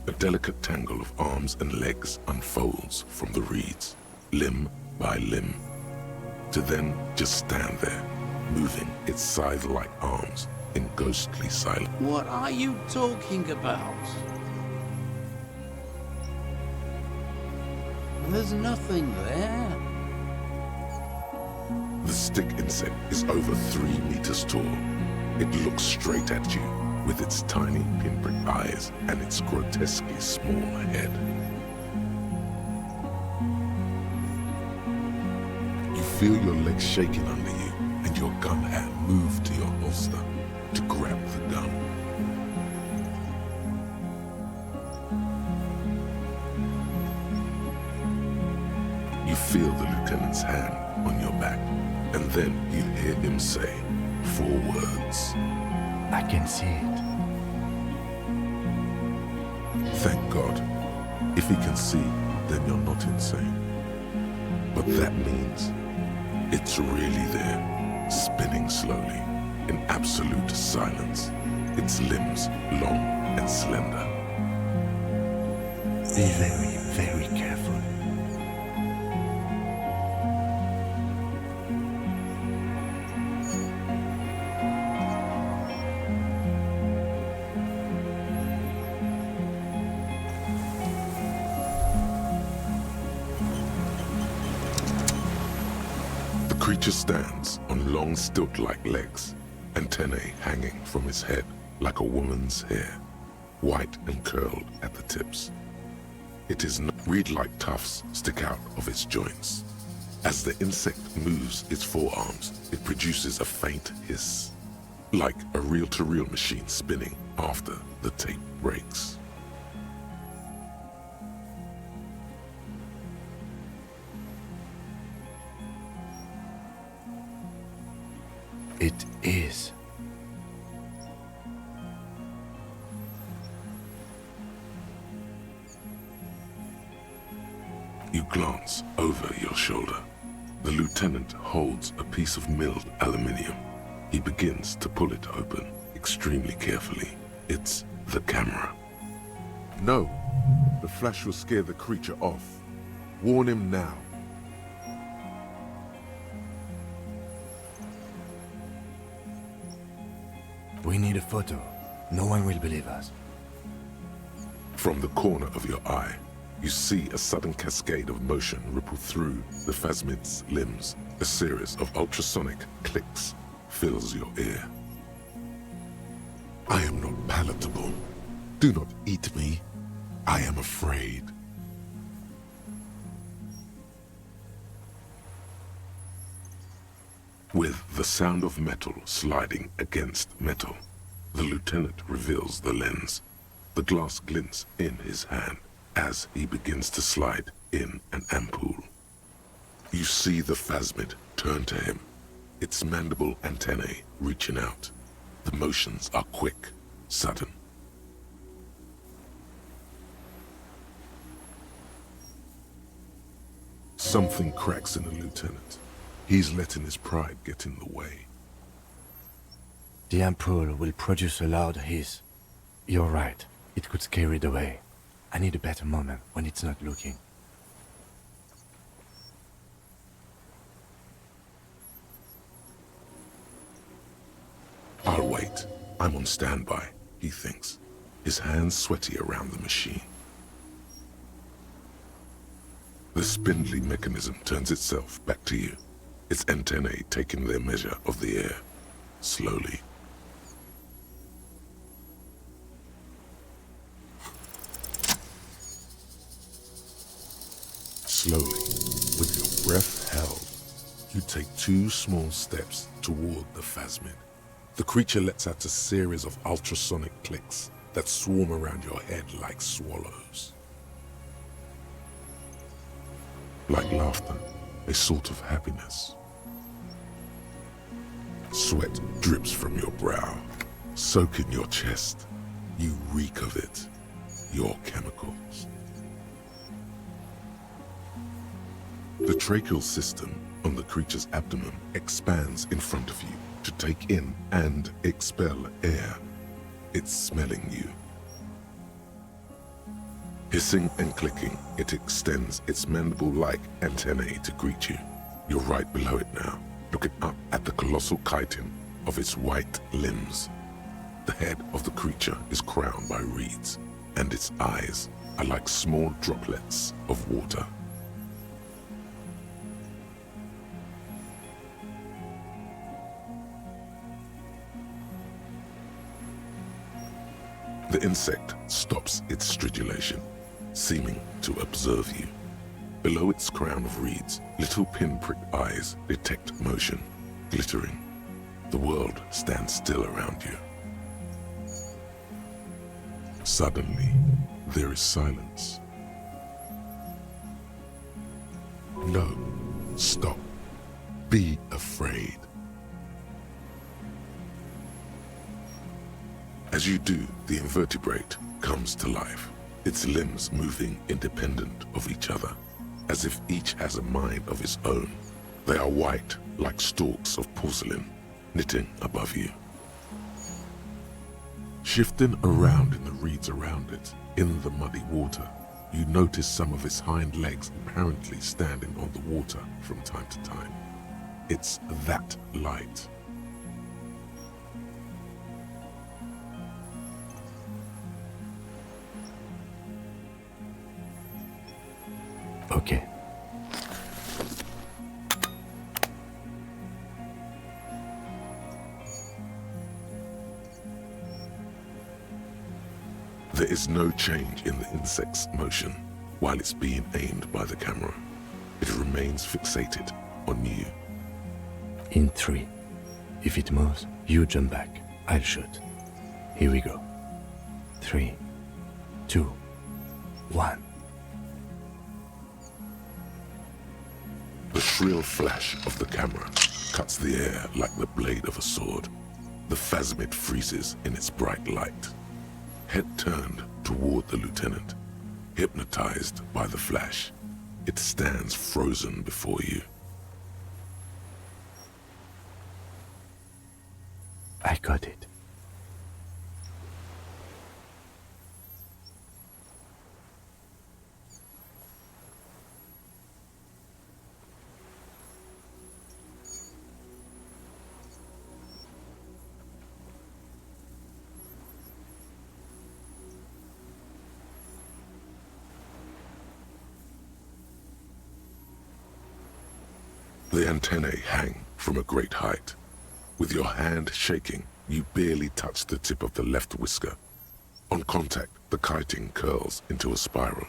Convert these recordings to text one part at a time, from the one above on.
A delicate tangle of arms and legs unfolds from the reeds, limb by limb, to then just stand there, moving its scythe-like arms in ghostly silence. What are you talking about? There's nothing there. The stick insect is over 3 meters tall. It looks straight at you with its tiny pinprick eyes and its grotesquely small head. You feel your legs shaking under you and your gun hand move to your holster to grab the gun. You feel the lieutenant's hand on your back, and then you hear him say 4 words. I can see it. Thank God. If he can see, then you're not insane. But that means it's really there, spinning slowly, in absolute silence, its limbs long and slender. Be very, very careful. The creature stands on long stilt-like legs, antennae hanging from his head like a woman's hair, white and curled at the tips. It is not reed-like tufts stick out of its joints. As the insect moves its forearms, it produces a faint hiss, like a reel-to-reel machine spinning after the tape breaks. It is. You glance over your shoulder. The lieutenant holds a piece of milled aluminium. He begins to pull it open, extremely carefully. It's the camera. No, the flash will scare the creature off. Warn him now. We need a photo. No one will believe us. From the corner of your eye, you see a sudden cascade of motion ripple through the phasmid's limbs. A series of ultrasonic clicks fills your ear. I am not palatable. Do not eat me. I am afraid. With the sound of metal sliding against metal, the lieutenant reveals the lens. The glass glints in his hand as he begins to slide in an ampoule. You see the phasmid turn to him, its mandible antennae reaching out. The motions are quick, sudden. Something cracks in the lieutenant. He's letting his pride get in the way. The ampoule will produce a loud hiss. You're right. It could scare it away. I need a better moment when it's not looking. I'll wait. I'm on standby, he thinks, his hands sweaty around the machine. The spindly mechanism turns itself back to you, its antennae taking their measure of the air, slowly. Slowly, with your breath held, you take 2 small steps toward the phasmid. The creature lets out a series of ultrasonic clicks that swarm around your head like swallows. Like laughter, a sort of happiness. Sweat drips from your brow, soaking your chest. You reek of it, your chemicals. The tracheal system on the creature's abdomen expands in front of you to take in and expel air. It's smelling you. Hissing and clicking, it extends its mandible-like antennae to greet you. You're right below it now, looking up at the colossal chitin of its white limbs. The head of the creature is crowned by reeds, and its eyes are like small droplets of water. The insect stops its stridulation, seeming to observe you. Below its crown of reeds, little pinprick eyes detect motion, glittering. The world stands still around you. Suddenly, there is silence. No, stop. Be afraid. As you do, the invertebrate comes to life, its limbs moving independent of each other, as if each has a mind of its own. They are white, like stalks of porcelain, knitting above you. Shifting around in the reeds around it, in the muddy water, you notice some of its hind legs apparently standing on the water from time to time. It's that light. Okay. There is no change in the insect's motion while it's being aimed by the camera. It remains fixated on you. In 3. If it moves, you jump back. I'll shoot. Here we go. 3, 2, 1. The shrill flash of the camera cuts the air like the blade of a sword. The phasmid freezes in its bright light. Head turned toward the lieutenant, hypnotized by the flash. It stands frozen before you. I got it. The antennae hang from a great height. With your hand shaking, you barely touch the tip of the left whisker. On contact, the chitin curls into a spiral,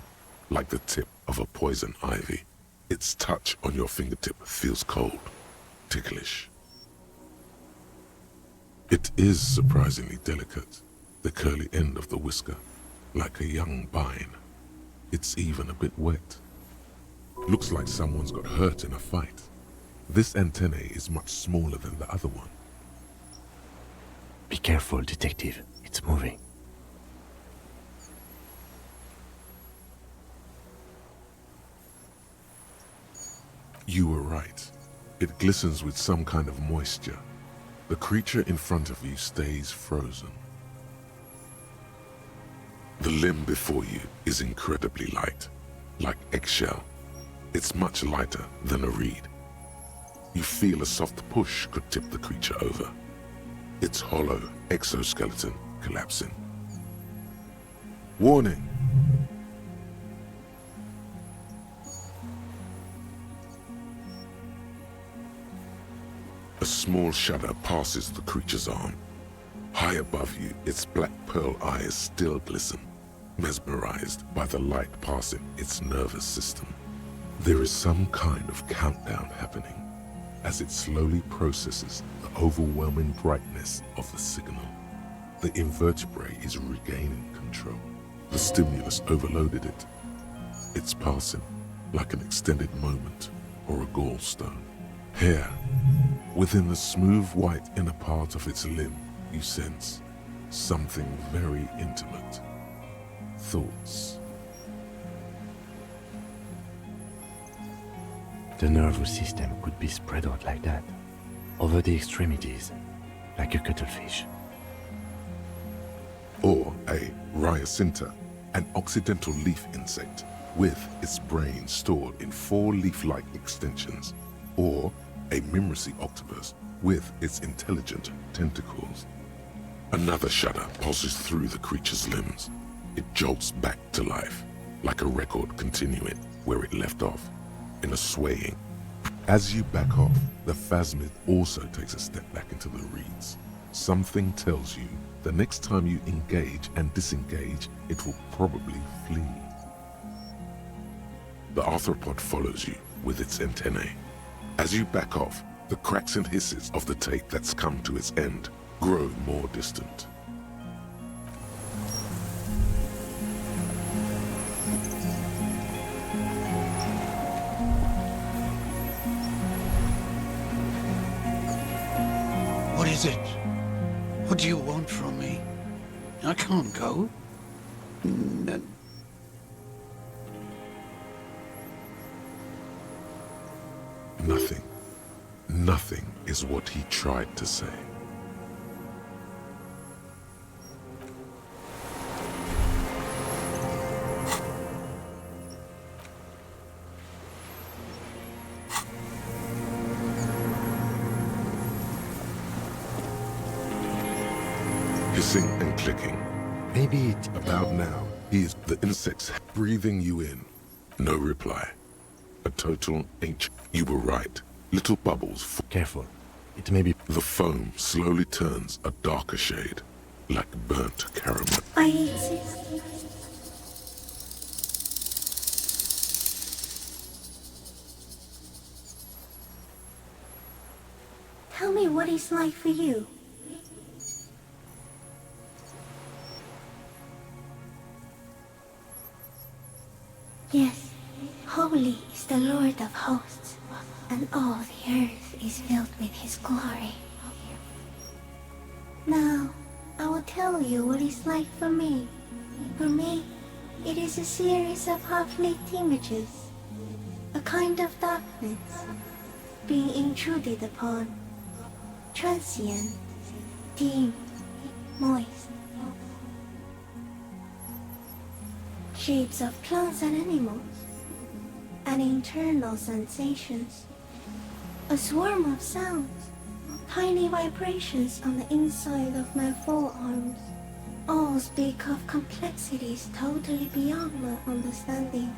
like the tip of a poison ivy. Its touch on your fingertip feels cold, ticklish. It is surprisingly delicate, the curly end of the whisker, like a young vine. It's even a bit wet. Looks like someone's got hurt in a fight. This antennae is much smaller than the other one. Be careful, detective. It's moving. You were right. It glistens with some kind of moisture. The creature in front of you stays frozen. The limb before you is incredibly light, like eggshell. It's much lighter than a reed. You feel a soft push could tip the creature over. Its hollow exoskeleton collapsing. Warning! A small shudder passes the creature's arm. High above you, its black pearl eyes still glisten, mesmerized by the light passing its nervous system. There is some kind of countdown happening as it slowly processes the overwhelming brightness of the signal. The invertebrate is regaining control. The stimulus overloaded it. It's passing like an extended moment or a gallstone. Here, within the smooth white inner part of its limb, you sense something very intimate. Thoughts. The nervous system could be spread out like that, over the extremities, like a cuttlefish. Or a rhyocinta, an occidental leaf insect with its brain stored in 4 leaf-like extensions, or a mimicry octopus with its intelligent tentacles. Another shudder pulses through the creature's limbs. It jolts back to life, like a record continuing where it left off, in a swaying. As you back off, the phasmid also takes a step back into the reeds. Something tells you the next time you engage and disengage, it will probably flee. The arthropod follows you with its antennae. As you back off, the cracks and hisses of the tape that's come to its end grow more distant. What is it? What do you want from me? I can't go. Nothing. Nothing is what he tried to say. Hissing and clicking. Maybe it... About now, he is the insects breathing you in. No reply. A total H. You were right. Little bubbles. Careful. It may be... The foam slowly turns a darker shade, like burnt caramel. I exist. Tell me what it's like for you. Yes, holy is the Lord of hosts, and all the earth is filled with his glory. Now, I will tell you what it's like for me. For me, it is a series of half-lit images, a kind of darkness, being intruded upon, transient, dim, moist. Shapes of plants and animals, and internal sensations. A swarm of sounds, tiny vibrations on the inside of my forearms. All speak of complexities totally beyond my understanding.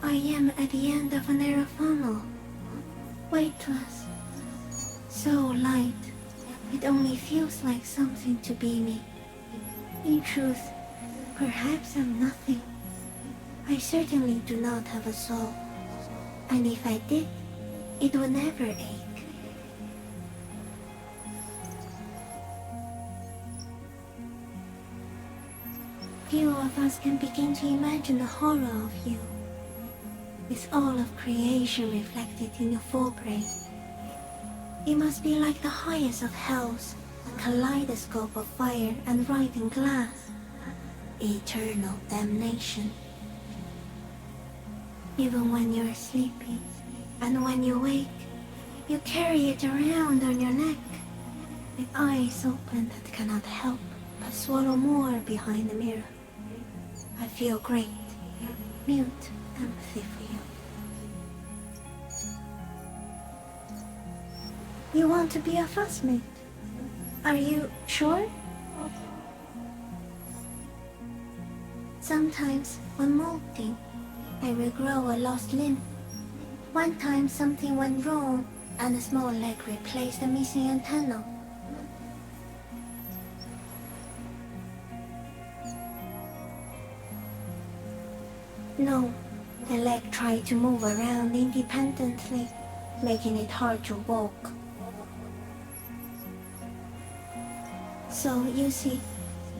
I am at the end of a narrow funnel, weightless, so light, it only feels like something to be me. In truth, perhaps I'm nothing. I certainly do not have a soul, and if I did, it would never ache. Few of us can begin to imagine the horror of you, with all of creation reflected in your forebrain. It must be like the highest of hells, a kaleidoscope of fire and writhing glass. Eternal damnation. Even when you're sleeping, and when you wake, you carry it around on your neck, with eyes open that cannot help but swallow more behind the mirror. I feel great, mute empathy for you. You want to be a fussmate? Are you sure? Sometimes, when molting, I regrow a lost limb. One time something went wrong, and a small leg replaced the missing antenna. No, the leg tried to move around independently, making it hard to walk. So, you see,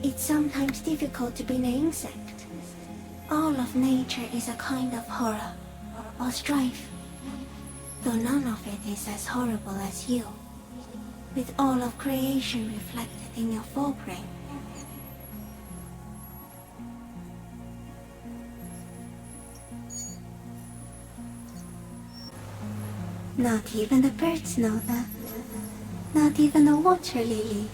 it's sometimes difficult to be an insect. All of nature is a kind of horror, or strife, though none of it is as horrible as you, with all of creation reflected in your forebrain. Not even the birds know that, not even the water lily.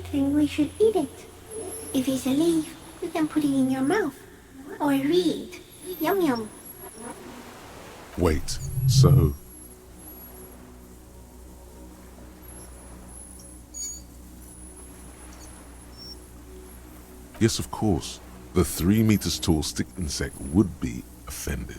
think we should eat it. If it's a leaf, you can put it in your mouth. Or read. Yum yum. Wait, so... Yes, of course. The 3 meters tall stick insect would be offended.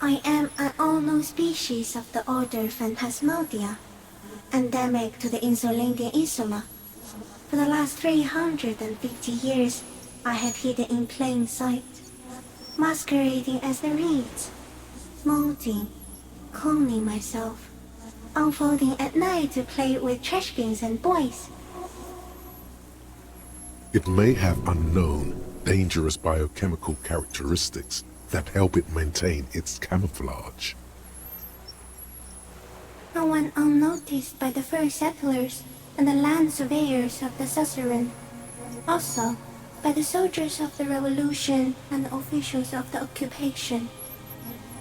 I am an unknown species of the order Phantasmadia, endemic to the Insulandian Insula. For the last 350 years, I have hidden in plain sight, masquerading as the reeds, molding, cloning myself, unfolding at night to play with trash bins and boys. It may have unknown, dangerous biochemical characteristics that help it maintain its camouflage. No one unnoticed by the first settlers and the land surveyors of the suzerain. Also, by the soldiers of the revolution and the officials of the occupation.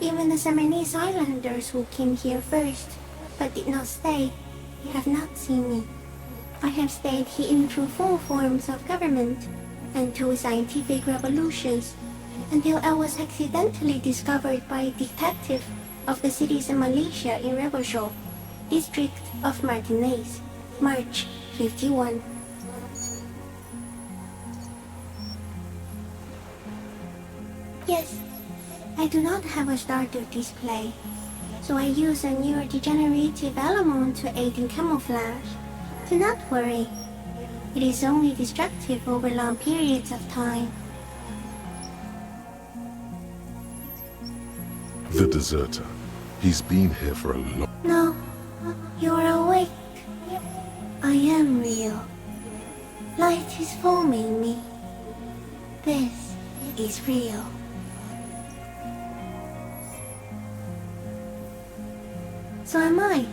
Even the Seminoles Islanders who came here first, but did not stay, have not seen me. I have stayed hidden through 4 forms of government and 2 scientific revolutions, until I was accidentally discovered by a detective of the citizen militia in Rebelshaw, district of Martinez, March 51. Yes, I do not have a starter display, so I use a neurodegenerative element to aid in camouflage. Do not worry, it is only destructive over long periods of time. The deserter. He's been here for a long... No, you are awake. I am real. Light is forming me. This is real. So am I.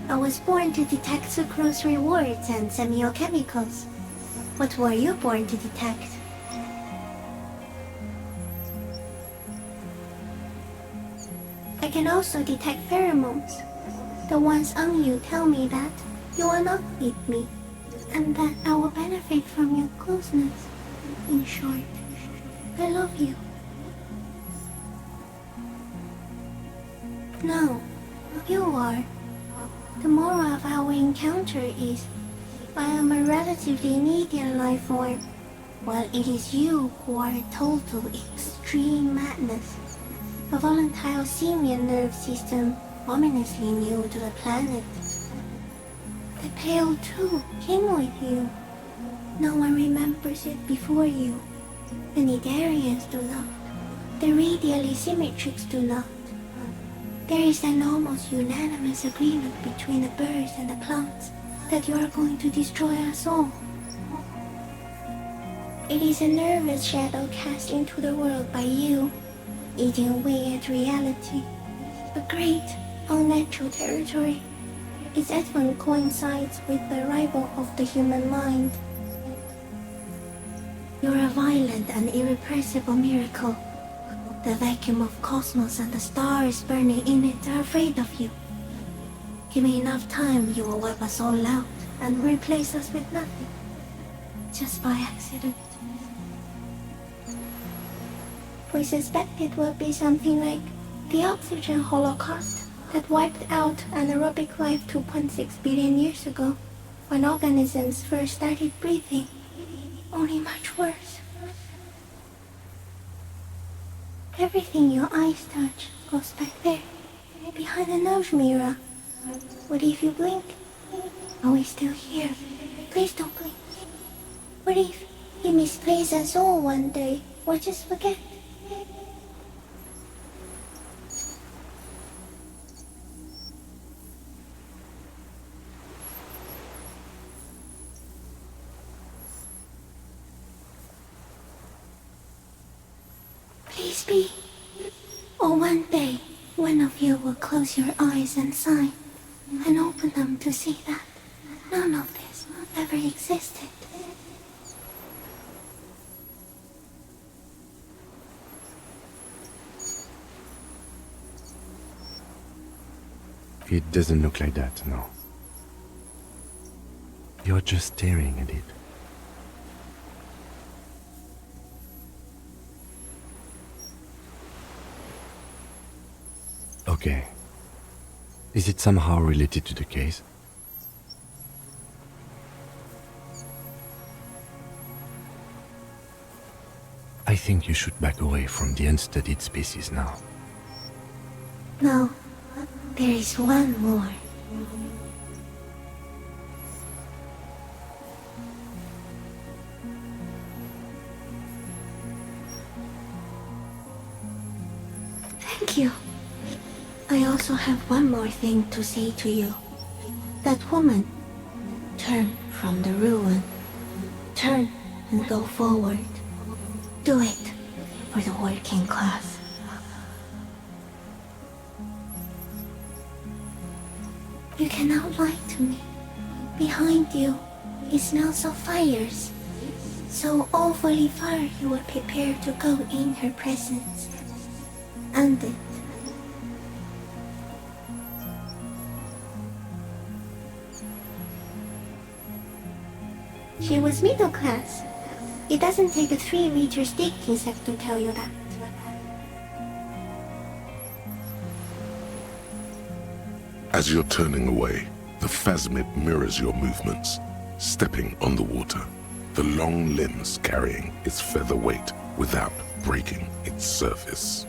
I was born to detect sucrose rewards and semiochemicals. What were you born to detect? I can also detect pheromones. The ones on you tell me that you will not eat me, and that I will benefit from your closeness. In short, I love you. No, you are. The moral of our encounter is, I am a relatively median life form, while it is you who are a total extreme madness. A volatile simian nerve system ominously new to the planet. The Pale too came with you. No one remembers it before you. The Nidarians do not. The radially symmetrics do not. There is an almost unanimous agreement between the birds and the plants that you are going to destroy us all. It is a nervous shadow cast into the world by you, eating away at reality. A great, unnatural territory. Its advent coincides with the arrival of the human mind. You're a violent and irrepressible miracle. The vacuum of cosmos and the stars burning in it are afraid of you. Give me enough time, you will wipe us all out and replace us with nothing. Just by accident. We suspect it will be something like the oxygen holocaust that wiped out anaerobic life 2.6 billion years ago, when organisms first started breathing. Only much worse. Everything your eyes touch goes back there, behind the nose mirror. What if you blink? Are we still here? Please don't blink. What if you misplace us all one day, or just forget? Please be. Or one day, one of you will close your eyes and sign, and open them to see that none of this ever existed. It doesn't look like that, no. You're just staring at it. Okay. Is it somehow related to the case? I think you should back away from the unstudied species now. No, there is one more. Thank you. I also have one more thing to say to you. That woman, turn from the ruin. Turn and go forward. Do it for the working class. You cannot lie to me. Behind you, it smells of fires. So overly far you were prepared to go in her presence. And it. She was middle class. It doesn't take a 3-meter stick insect to tell you that. As you're turning away, the phasmid mirrors your movements, stepping on the water, the long limbs carrying its feather weight without breaking its surface.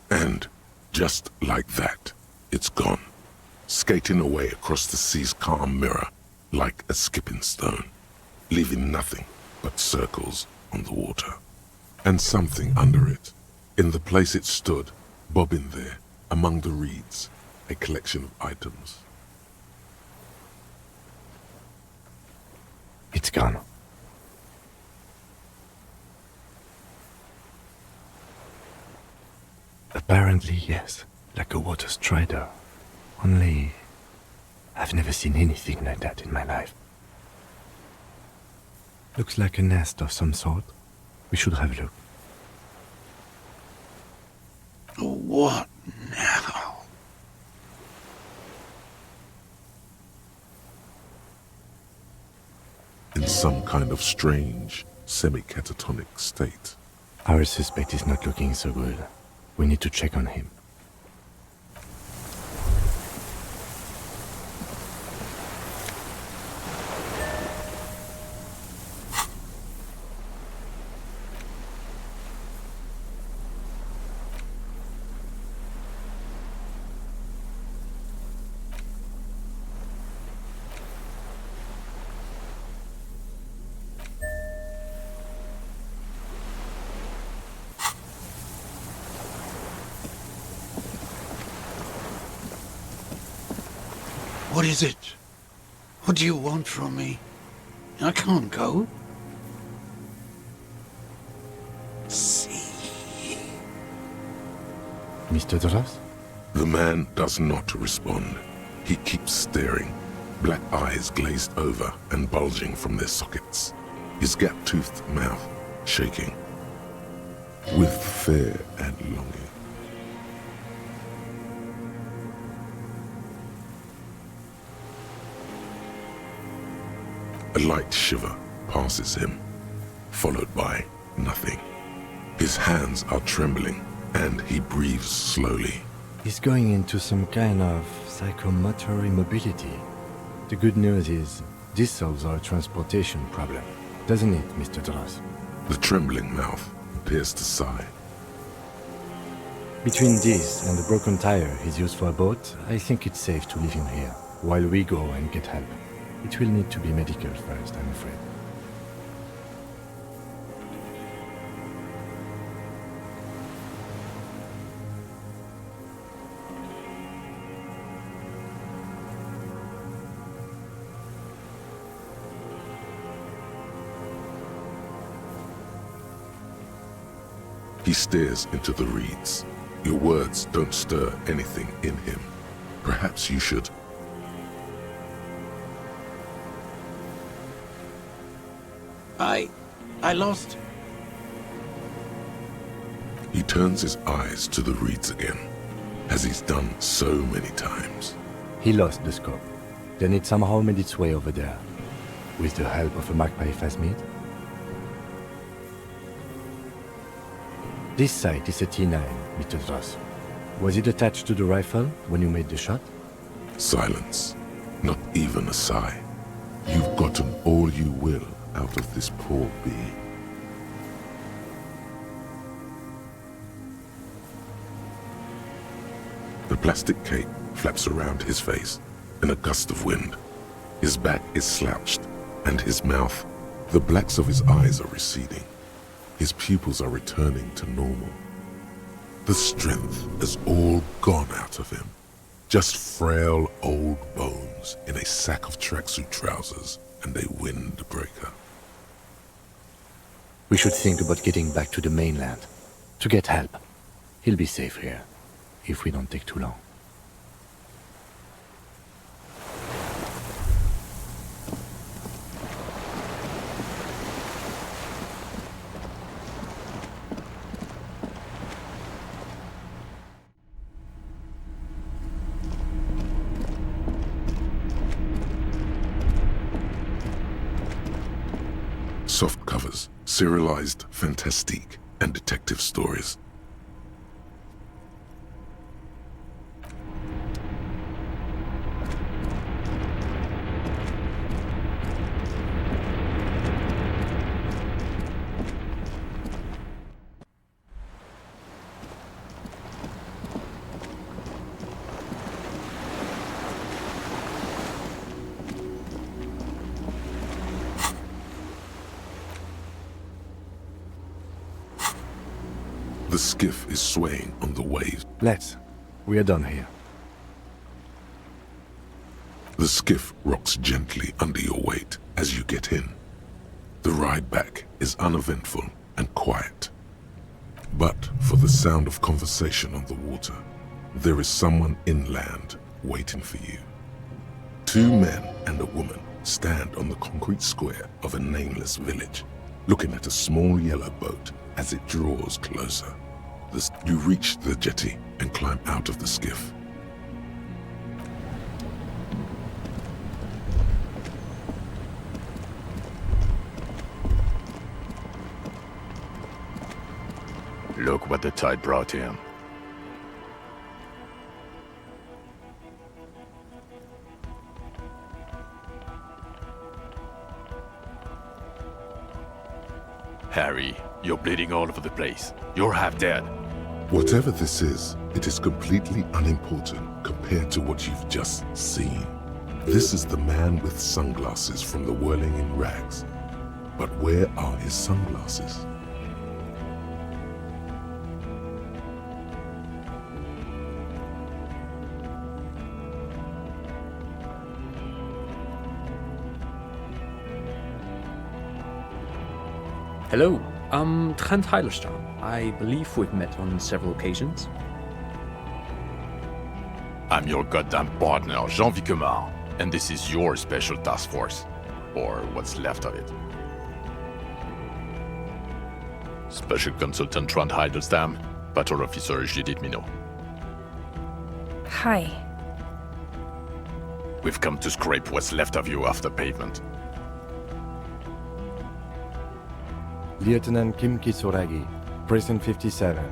And just like that, it's gone, skating away across the sea's calm mirror like a skipping stone, leaving nothing but circles on the water. And something under it, in the place it stood, bobbing there, among the reeds, a collection of items. It's gone. Apparently, yes, like a water strider. Only, I've never seen anything like that in my life. Looks like a nest of some sort. We should have a look. What now? In some kind of strange, semi-catatonic state. Our suspect is not looking so good. We need to check on him. What is it? What do you want from me? I can't go. See. Mr. Dras? The man does not respond. He keeps staring, black eyes glazed over and bulging from their sockets, his gap-toothed mouth shaking with fear and longing. A light shiver passes him, followed by nothing. His hands are trembling, and he breathes slowly. He's going into some kind of psychomotor immobility. The good news is, this solves our transportation problem, doesn't it, Mr. Dras? The trembling mouth appears to sigh. Between this and the broken tire he's used for a boat, I think it's safe to leave him here, while we go and get help. It will need to be medical first, I'm afraid. He stares into the reeds. Your words don't stir anything in him. Perhaps you should. I lost. He turns his eyes to the reeds again, as he's done so many times. He lost the scope. Then it somehow made its way over there, with the help of a magpie phasmid. This sight is a T9, Mr. Dross. Was it attached to the rifle when you made the shot? Silence. Not even a sigh. You've gotten all you will out of this poor being. The plastic cape flaps around his face in a gust of wind. His back is slouched, and his mouth, the blacks of his eyes are receding. His pupils are returning to normal. The strength is all gone out of him. Just frail old bones in a sack of tracksuit trousers and a windbreaker. We should think about getting back to the mainland, to get help. He'll be safe here, if we don't take too long. Soft covers, serialized fantastique, and detective stories. The skiff is swaying on the waves. Let's. We are done here. The skiff rocks gently under your weight as you get in. The ride back is uneventful and quiet. But for the sound of conversation on the water, there is someone inland waiting for you. Two men and a woman stand on the concrete square of a nameless village, looking at a small yellow boat as it draws closer. You reach the jetty and climb out of the skiff. Look what the tide brought him. Harry, you're bleeding all over the place. You're half dead. Whatever this is, it is completely unimportant compared to what you've just seen. This is the man with sunglasses from the Whirling in Rags. But where are his sunglasses? Hello, I'm Trent Heilerstrom. I believe we've met on several occasions. I'm your goddamn partner, Jean Vicomar, and this is your special task force. Or what's left of it. Special Consultant Trent Heilerstam, Patrol Officer Judith Minot. Hi. We've come to scrape what's left of you off the pavement. Lieutenant Kim Kisuragi, Prison 57.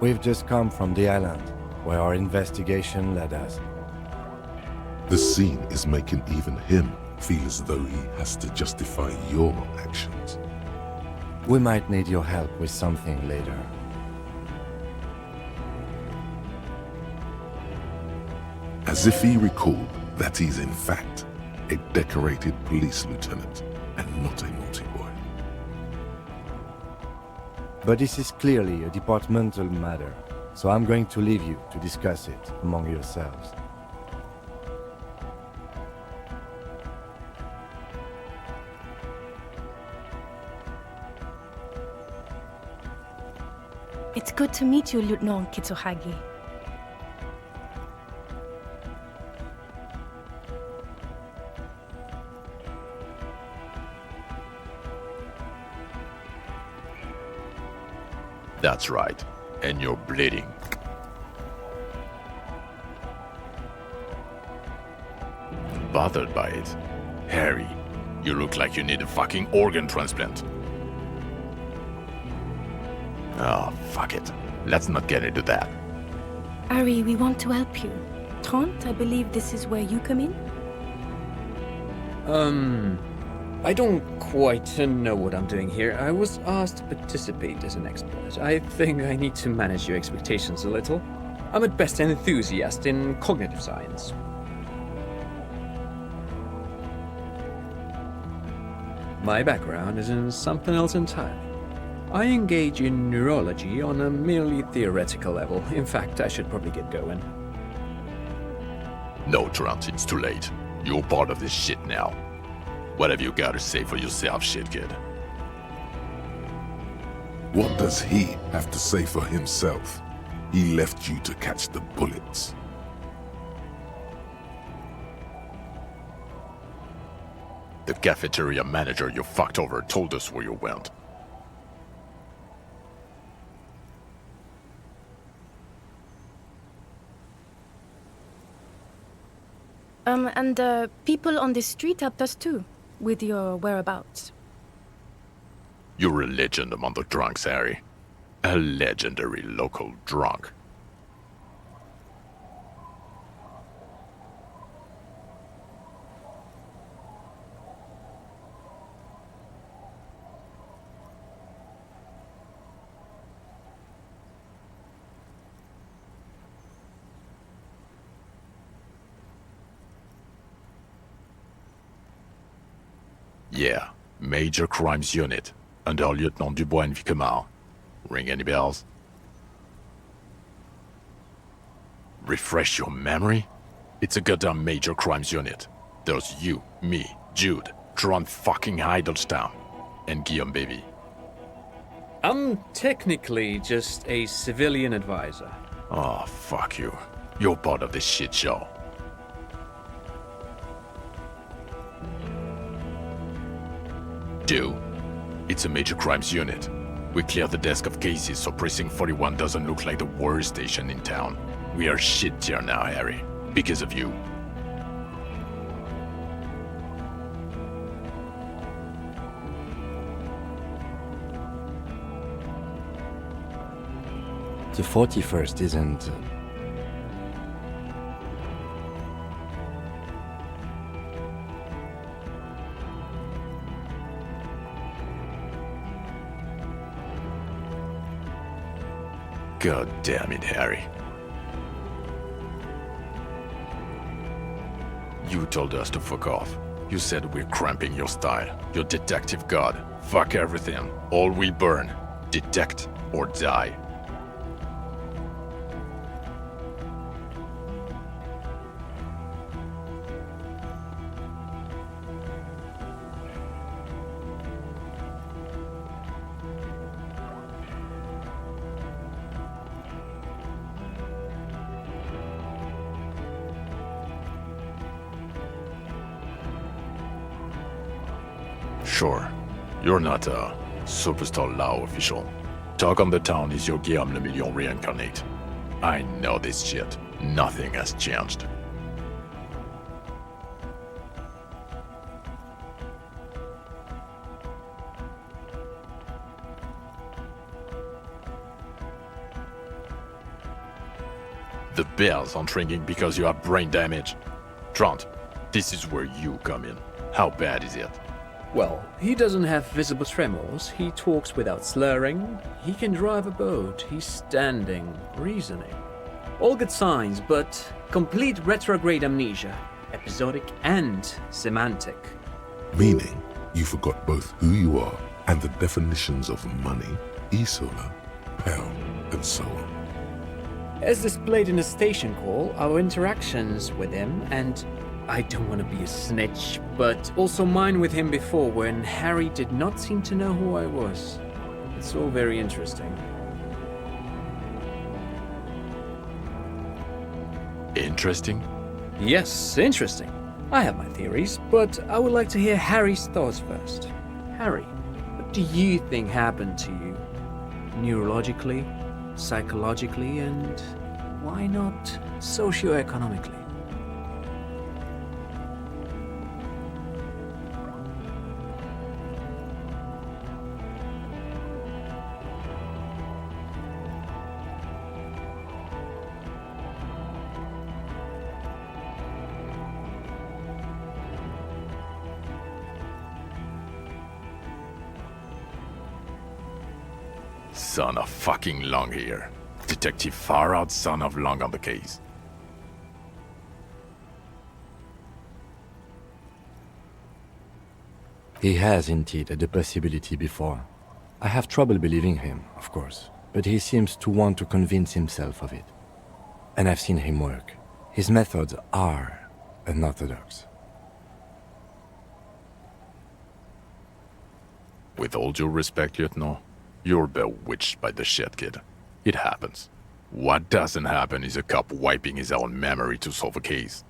We've just come from the island, where our investigation led us. The scene is making even him feel as though he has to justify your actions. We might need your help with something later. As if he recalled that he's in fact a decorated police lieutenant and not a naughty boy. But this is clearly a departmental matter, so I'm going to leave you to discuss it among yourselves. It's good to meet you, Lieutenant Kitsuhagi. That's right. And you're bleeding. Bothered by it? Harry, you look like you need a fucking organ transplant. Oh, fuck it. Let's not get into that. Harry, we want to help you. Trant, I believe this is where you come in? I don't quite know what I'm doing here. I was asked to participate as an expert. I think I need to manage your expectations a little. I'm at best an enthusiast in cognitive science. My background is in something else entirely. I engage in neurology on a merely theoretical level. In fact, I should probably get going. No, Trant, it's too late. You're part of this shit now. What have you got to say for yourself, shit kid? What does he have to say for himself? He left you to catch the bullets. The cafeteria manager you fucked over told us where you went. And people on the street helped us too, with your whereabouts. You're a legend among the drunks, Harry. A legendary local drunk. Yeah, Major Crimes Unit, under Lieutenant Dubois and Vicomar. Ring any bells? Refresh your memory? It's a goddamn Major Crimes Unit. There's you, me, Jude, Trant fucking Hiddleston, and Guillaume baby. I'm technically just a civilian advisor. Oh, fuck you. You're part of this shit show. It's a Major Crimes Unit. We cleared the desk of cases so Precinct 41 doesn't look like the worst station in town. We are shit tier now, Harry. Because of you. The 41st isn't... God damn it, Harry. You told us to fuck off. You said we're cramping your style. Your detective god. Fuck everything. All we burn. Detect or die. Sure, you're not a superstar law official. Talk on the town is your Guillaume le Million reincarnate. I know this shit. Nothing has changed. The bells aren't ringing because you have brain damage. Trant, this is where you come in. How bad is it? Well, he doesn't have visible tremors, he talks without slurring, he can drive a boat, he's standing, reasoning. All good signs, but complete retrograde amnesia, episodic and semantic. Meaning, you forgot both who you are and the definitions of money, Isola, pound, and so on. As displayed in the station call, our interactions with him, and I don't want to be a snitch, but also mine with him before when Harry did not seem to know who I was. It's all very interesting. Interesting? Yes, interesting. I have my theories, but I would like to hear Harry's thoughts first. Harry, what do you think happened to you? neurologically, psychologically, and why not socioeconomically? Son of fucking Long here. Detective far out son of Long on the case. He has indeed had the possibility before. I have trouble believing him, of course, but he seems to want to convince himself of it. And I've seen him work. His methods are unorthodox. With all due respect, Lieutenant, you're bewitched by the shit, kid. It happens. What doesn't happen is a cop wiping his own memory to solve a case.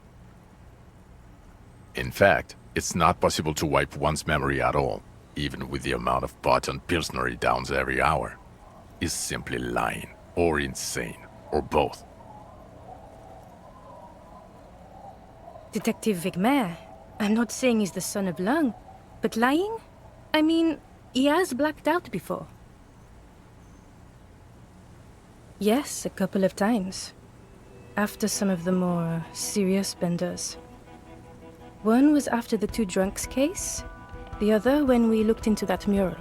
In fact, it's not possible to wipe one's memory at all, even with the amount of pot and Pilsner he downs every hour. He's simply lying, or insane, or both. Detective Wigmer, I'm not saying he's the son of Lung, but lying? I mean, he has blacked out before. Yes, a couple of times. After some of the more serious benders. One was after the two drunks case, the other when we looked into that mural.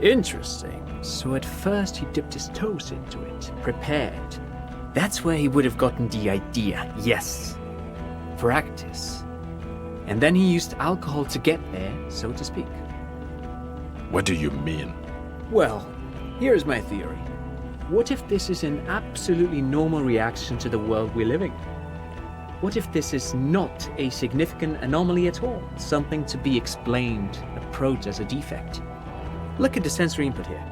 Interesting. So at first he dipped his toes into it, prepared. That's where he would have gotten the idea, yes. Practice. And then he used alcohol to get there, so to speak. What do you mean? Well, here's my theory. What if this is an absolutely normal reaction to the world we're living in? What if this is not a significant anomaly at all? Something to be explained, approached as a defect? Look at the sensory input here.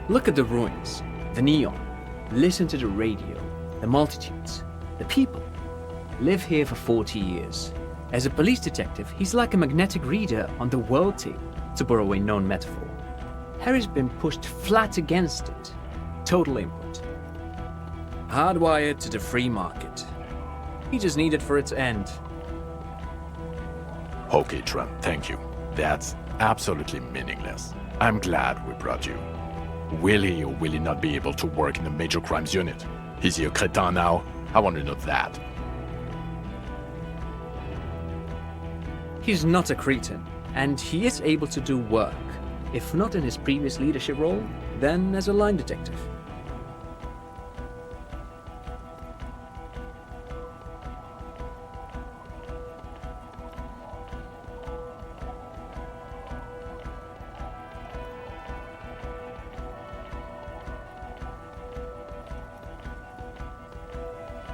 Look at the ruins, the neon. Listen to the radio, the multitudes, the people. Live here for 40 years. As a police detective, he's like a magnetic reader on the world tape, to borrow a known metaphor. Harry's been pushed flat against it. Total input. Hardwired to the free market. He just needed for its end. Okay, Trent, thank you. That's absolutely meaningless. I'm glad we brought you. Will he or will he not be able to work in the major crimes unit? Is he a crétin now? I want to know that. He's not a cretin, and he is able to do work. If not in his previous leadership role, then as a line detective.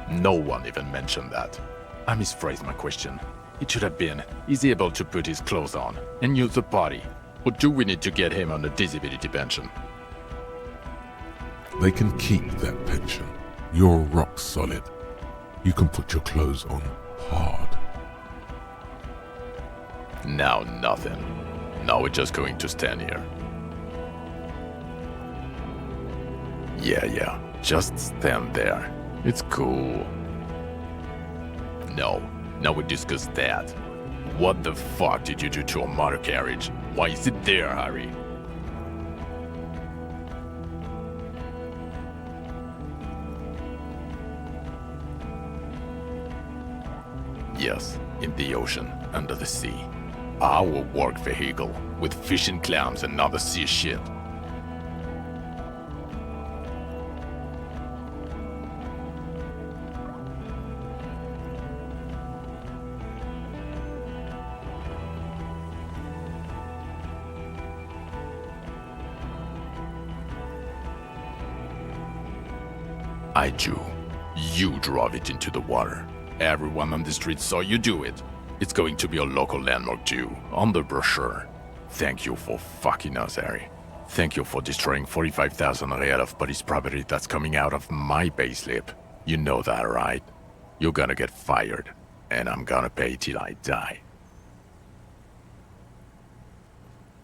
No one even mentioned that. I misphrased my question. It should have been, is he able to put his clothes on and use the body? Or do we need to get him on a disability pension? They can keep that pension. You're rock solid. You can put your clothes on hard. Now nothing. Now we're just going to stand here. Yeah, just stand there. It's cool. No, now we discuss that. What the fuck did you do to a motor carriage? Why is it there, Harry? Yes, in the ocean, under the sea. Our work vehicle, with fishing clams and other sea shit. I drew. You drove it into the water. Everyone on the street saw you do it. It's going to be a local landmark too, on the brochure. Thank you for fucking us, Harry. Thank you for destroying 45,000 real of police property that's coming out of my payslip. You know that, right? You're gonna get fired, and I'm gonna pay till I die.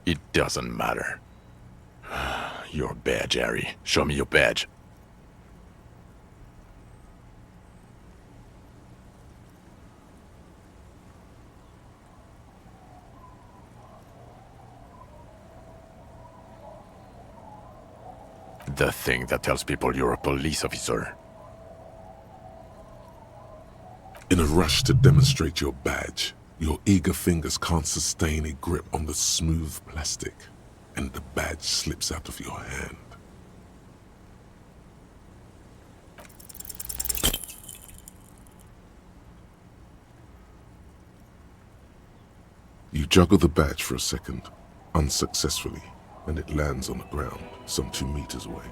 It doesn't matter. Your badge, Harry. Show me your badge. The thing that tells people you're a police officer. In a rush to demonstrate your badge, your eager fingers can't sustain a grip on the smooth plastic, and the badge slips out of your hand. You juggle the badge for a second, unsuccessfully, and it lands on the ground, some 2 meters away.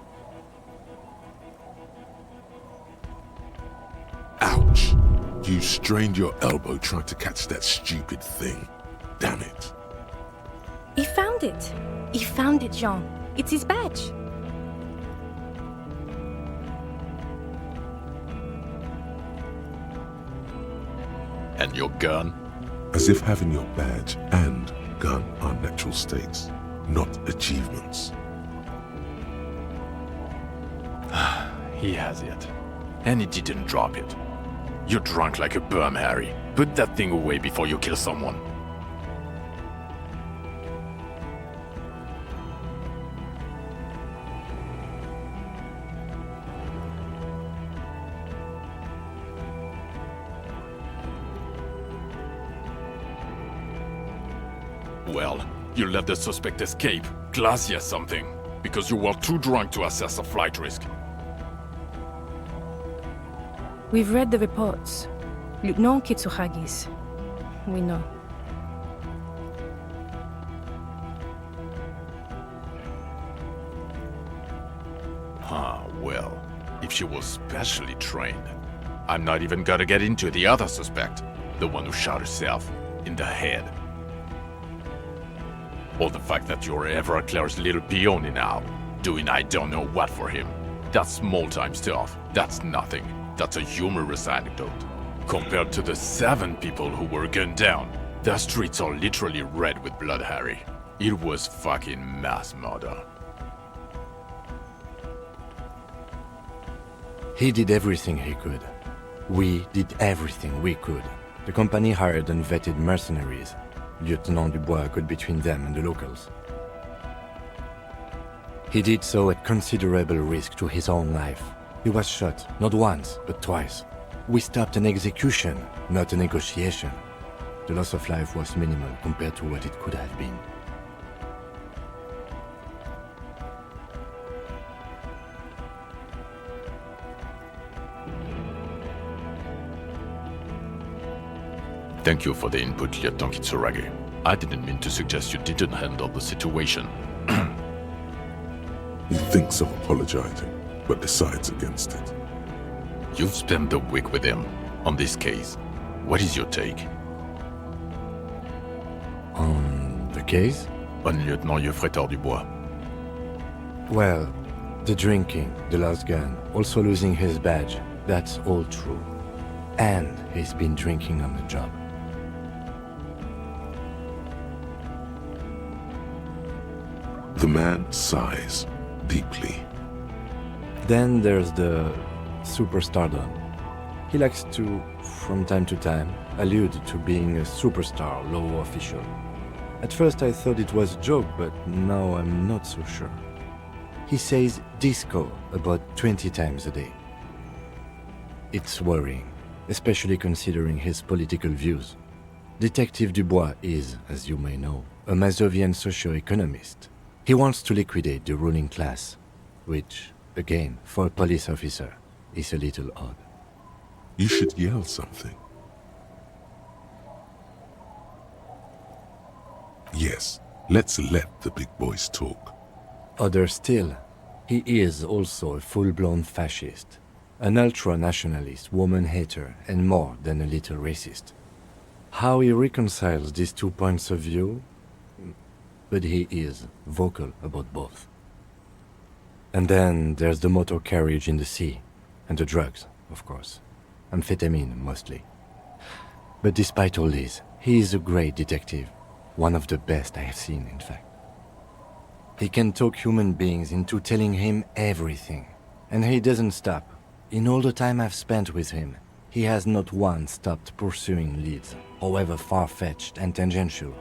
Ouch! You strained your elbow trying to catch that stupid thing. Damn it. He found it. He found it, Jean. It's his badge. And your gun? As if having your badge and gun are natural states, not achievements. He has it. And he didn't drop it. You're drunk like a bum, Harry. Put that thing away before you kill someone. Well, you let the suspect escape. Classy as something. Because you were too drunk to assess a flight risk. We've read the reports. Lieutenant Kitsuragis. We know. Well, if she was specially trained. I'm not even gonna get into the other suspect. The one who shot herself in the head. Or the fact that you're Everclear's little peony now, doing I don't know what for him. That's small-time stuff. That's nothing. That's a humorous anecdote. Compared to the 7 people who were gunned down, the streets are literally red with blood, Harry. It was fucking mass murder. He did everything he could. We did everything we could. The company hired and vetted mercenaries. Lieutenant Dubois got between them and the locals. He did so at considerable risk to his own life. He was shot, not once, but twice. We stopped an execution, not a negotiation. The loss of life was minimal compared to what it could have been. Thank you for the input, Lieutenant Kitsuragi. I didn't mean to suggest you didn't handle the situation. He thinks of apologizing, but decides against it. You've spent the week with him on this case. What is your take? On the case? On Lieutenant Geoffrey Dubois. Well, the drinking, the lost gun, also losing his badge, that's all true. And he's been drinking on the job. The man sighs deeply. Then there's the superstardom. He likes to, from time to time, allude to being a superstar law official. At first I thought it was a joke, but now I'm not so sure. He says disco about 20 times a day. It's worrying, especially considering his political views. Detective Dubois is, as you may know, a Mazovian socio-economist. He wants to liquidate the ruling class, which, again, for a police officer, is a little odd. You should yell something. Yes, let's let the big boys talk. Other still, he is also a full-blown fascist, an ultra-nationalist, woman-hater, and more than a little racist. How he reconciles these 2 points of view? but he is vocal about both. And then there's the motor carriage in the sea, and the drugs, of course. Amphetamine, mostly. But despite all this, he is a great detective. One of the best I have seen, in fact. He can talk human beings into telling him everything. And he doesn't stop. In all the time I've spent with him, he has not once stopped pursuing leads, however far-fetched and tangential.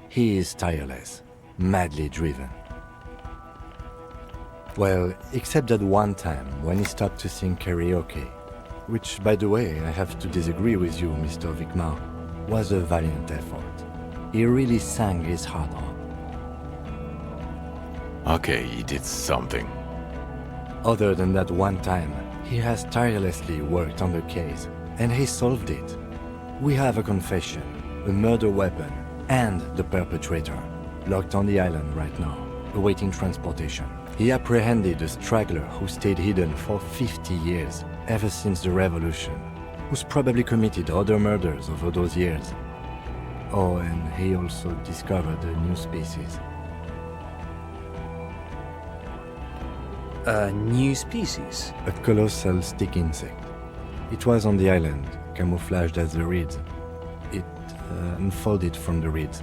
He is tireless, madly driven. Well, except that one time when he stopped to sing karaoke, which, by the way, I have to disagree with you, Mr. Vicmar, was a valiant effort. He really sang his heart out. Okay, he did something. Other than that one time, he has tirelessly worked on the case, and he solved it. We have a confession, a murder weapon, and the perpetrator, locked on the island right now, awaiting transportation. He apprehended a straggler who stayed hidden for 50 years, ever since the revolution, who's probably committed other murders over those years. Oh, and he also discovered a new species. A new species? A colossal stick insect. It was on the island, camouflaged as the reeds. It unfolded from the reeds.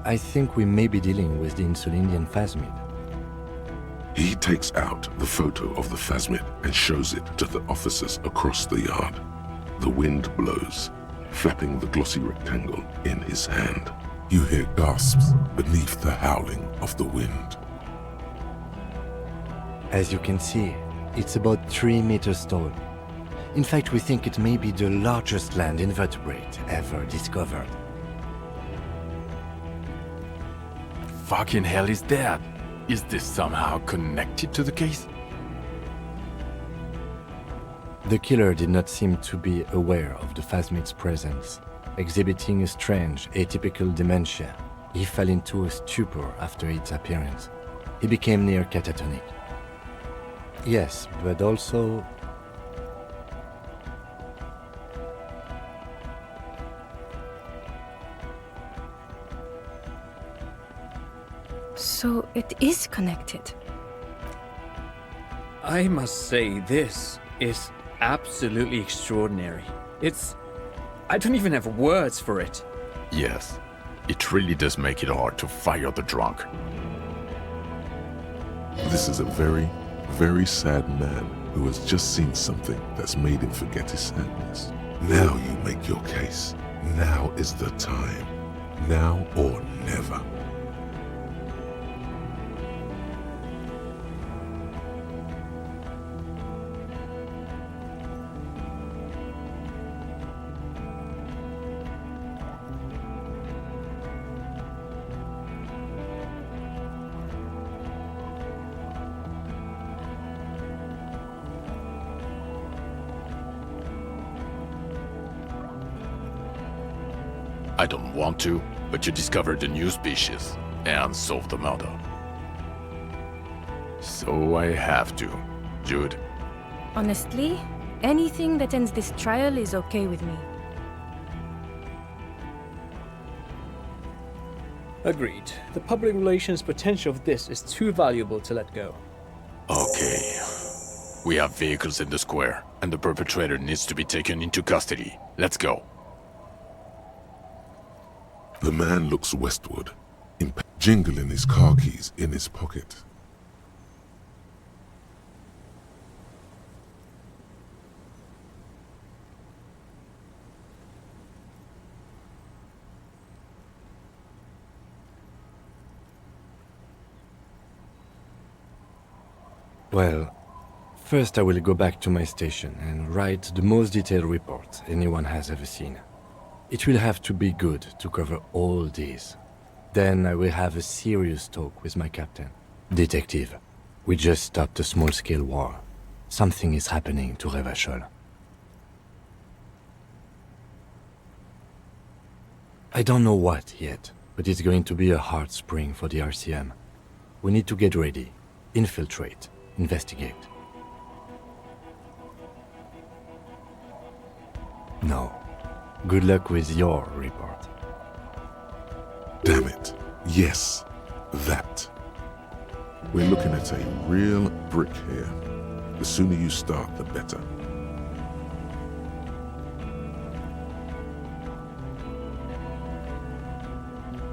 I think we may be dealing with the Insulindian phasmid. He takes out the photo of the phasmid and shows it to the officers across the yard. The wind blows, flapping the glossy rectangle in his hand. You hear gasps beneath the howling of the wind. As you can see, it's about 3 meters tall. In fact, we think it may be the largest land invertebrate ever discovered. Fucking hell is that? Is this somehow connected to the case? The killer did not seem to be aware of the phasmid's presence. Exhibiting a strange, atypical dementia, he fell into a stupor after its appearance. He became near catatonic. Yes, but also... So it is connected. I must say, this is absolutely extraordinary. I don't even have words for it. Yes, it really does make it hard to fire the drunk. This is a very, very sad man who has just seen something that's made him forget his sadness. Now you make your case. Now is the time. Now or never. I don't want to, but you discovered a new species and solved the murder. So I have to. Jude? Honestly, anything that ends this trial is okay with me. Agreed. The public relations potential of this is too valuable to let go. Okay. We have vehicles in the square, and the perpetrator needs to be taken into custody. Let's go. The man looks westward, jingling his car keys in his pocket. Well, first I will go back to my station and write the most detailed report anyone has ever seen. It will have to be good to cover all this. Then I will have a serious talk with my captain. Detective, we just stopped a small-scale war. Something is happening to Revachol. I don't know what yet, but it's going to be a hard spring for the RCM. We need to get ready, infiltrate, investigate. No. Good luck with your report. Damn it. Yes. That. We're looking at a real brick here. The sooner you start, the better.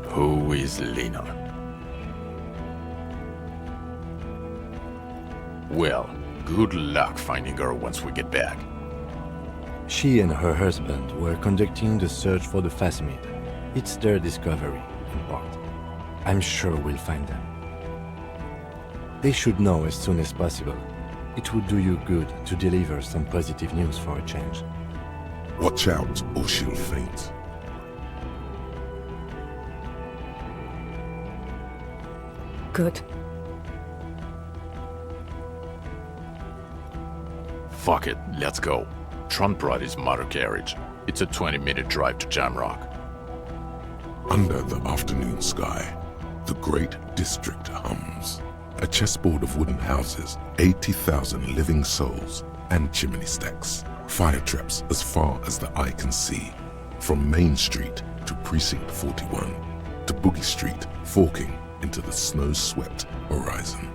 Who is Lena? Well, good luck finding her once we get back. She and her husband were conducting the search for the Phasmid. It's their discovery, in part. I'm sure we'll find them. They should know as soon as possible. It would do you good to deliver some positive news for a change. Watch out, or she'll faint. Good. Fuck it, let's go. Trump brought his motor carriage. It's a 20-minute drive to Jamrock. Under the afternoon sky, the great district hums. A chessboard of wooden houses, 80,000 living souls, and chimney stacks. Fire traps as far as the eye can see. From Main Street to Precinct 41, to Boogie Street, forking into the snow-swept horizon.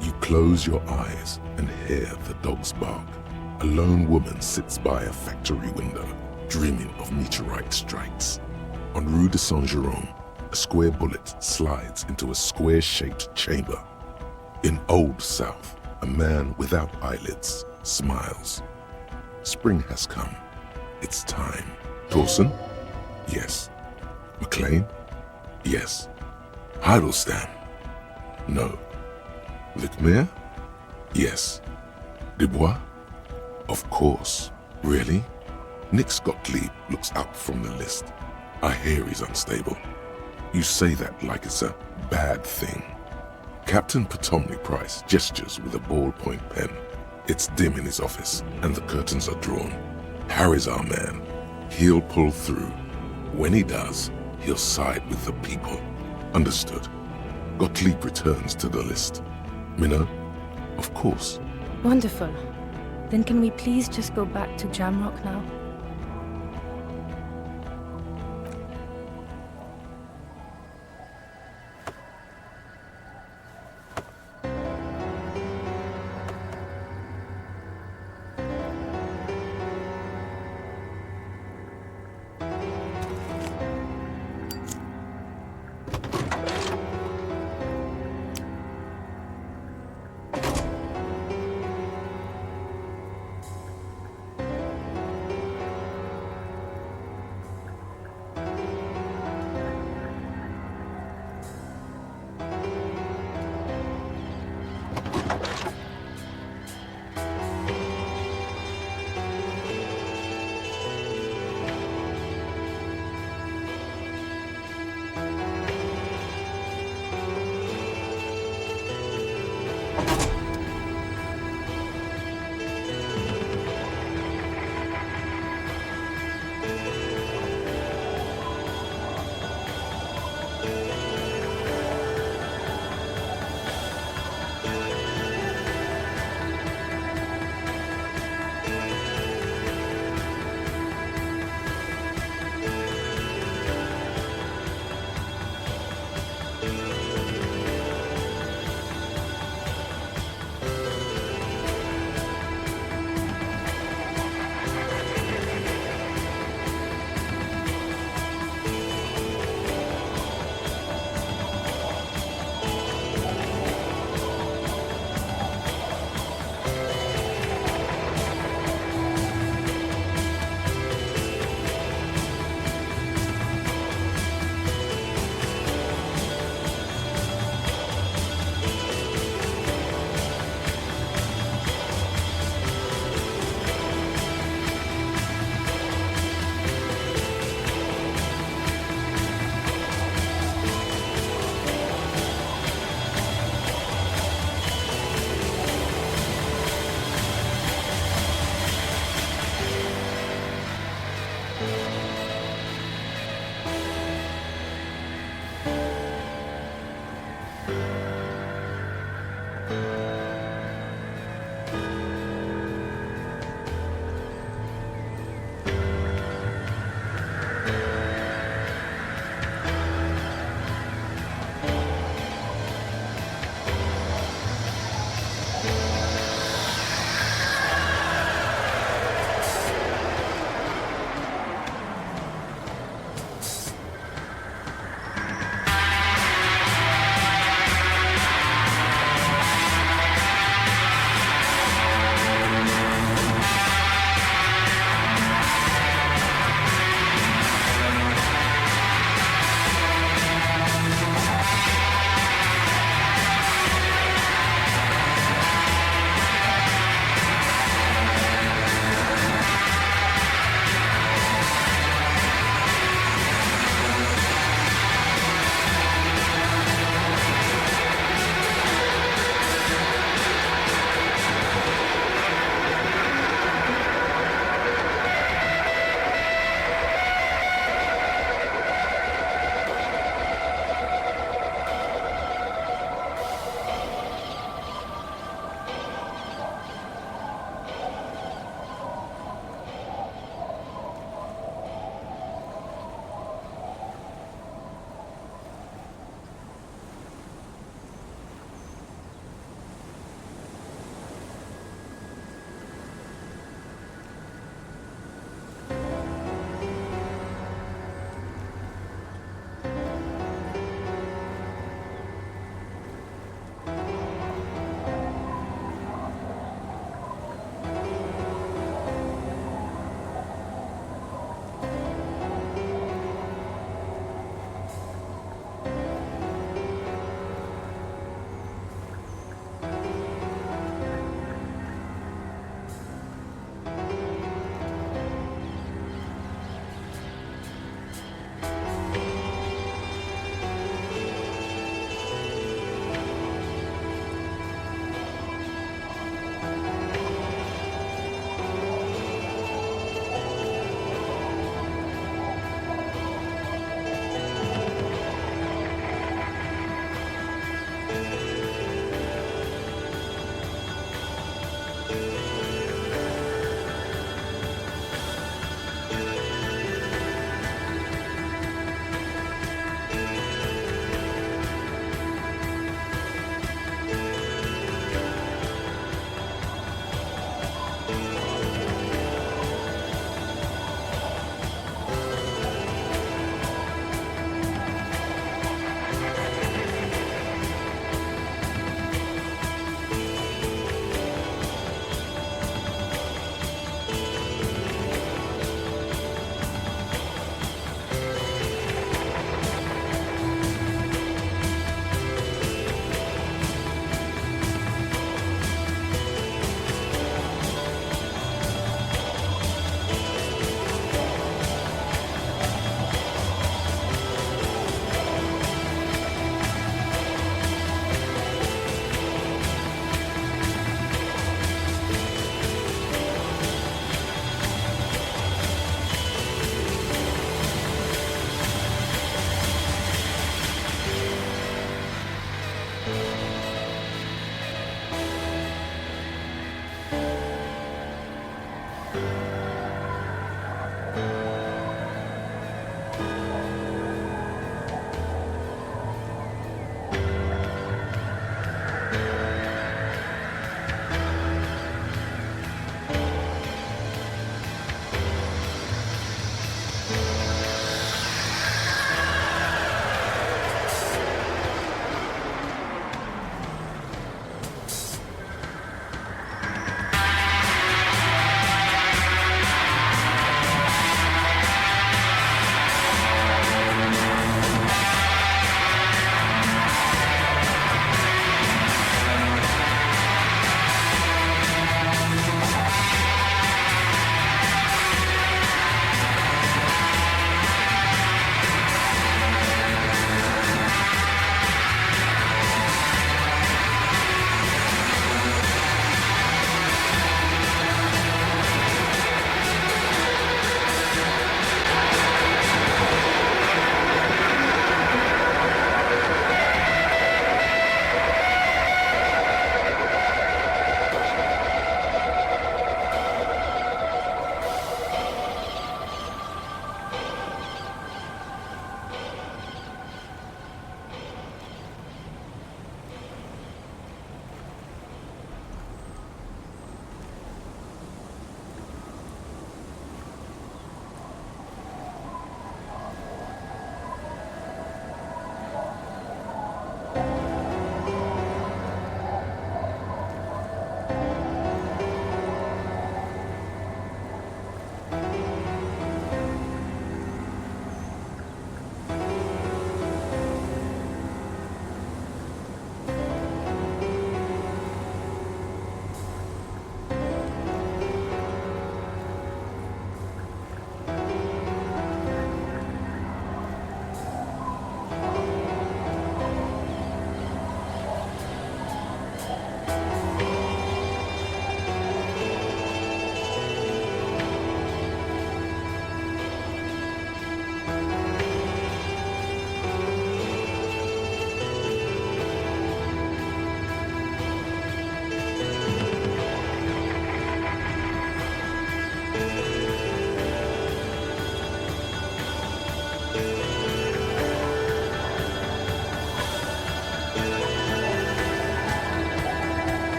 You close your eyes and hear the dogs bark. A lone woman sits by a factory window, dreaming of meteorite strikes. On Rue de Saint-Jérôme, a square bullet slides into a square-shaped chamber. In Old South, a man without eyelids smiles. Spring has come. It's time. Torsen? Yes. McLean? Yes. Heidelstein? No. Vicmere? Yes. Dubois? Of course. Really? Nick Gottlieb looks up from the list. I hear he's unstable. You say that like it's a bad thing. Captain Potomny Price gestures with a ballpoint pen. It's dim in his office, and the curtains are drawn. Harry's our man. He'll pull through. When he does, he'll side with the people. Understood. Gottlieb returns to the list. Minnow? Of course. Wonderful. Then can we please just go back to Jamrock now?